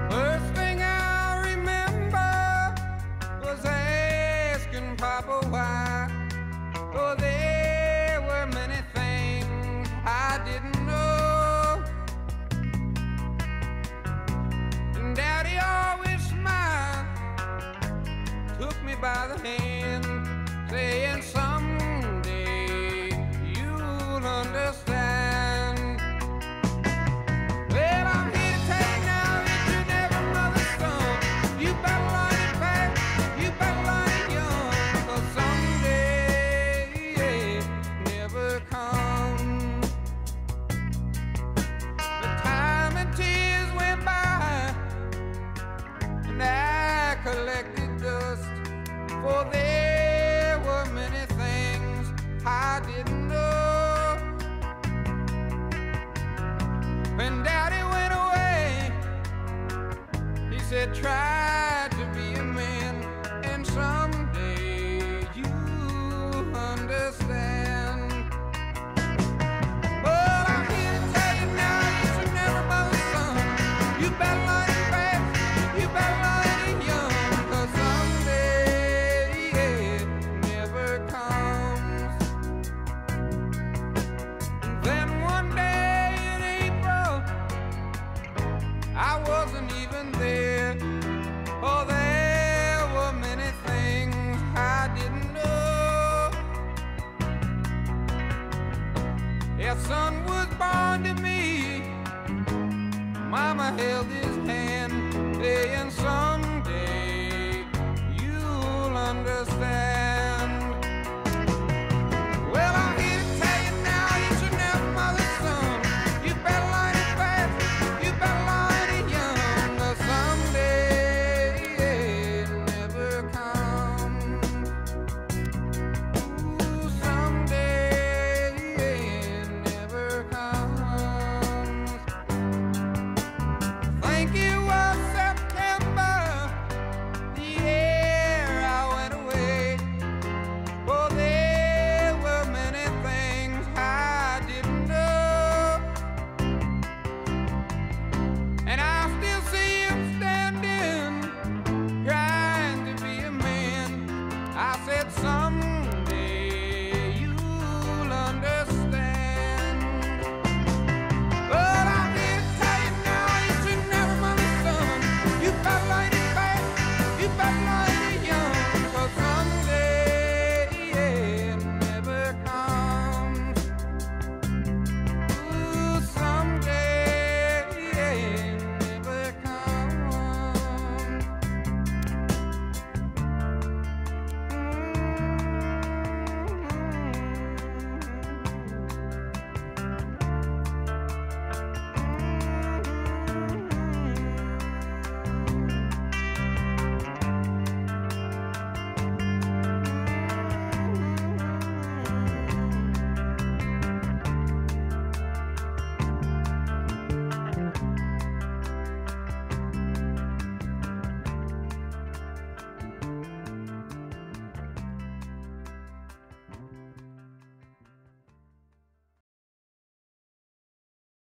First thing I remember was asking Papa why. Oh, there were many things I didn't know. And Daddy always smiled, took me by the hand, saying someday you'll understand. Well, I'm here to tell you now that you're never mother's son. You better learn it fast, you better learn it young, 'cause someday never comes. The time and tears went by, and I collected dust, for there were many things I didn't know. When Daddy went away, he said, try to be a man, and someday you'll understand. But I'm here to tell you now, you should never mother's son. You better learn it fast, you better learn it young, 'cause someday never comes. And then one day in April, I wasn't even there. Oh, there were many things I didn't know. A son was born to me, Mama held his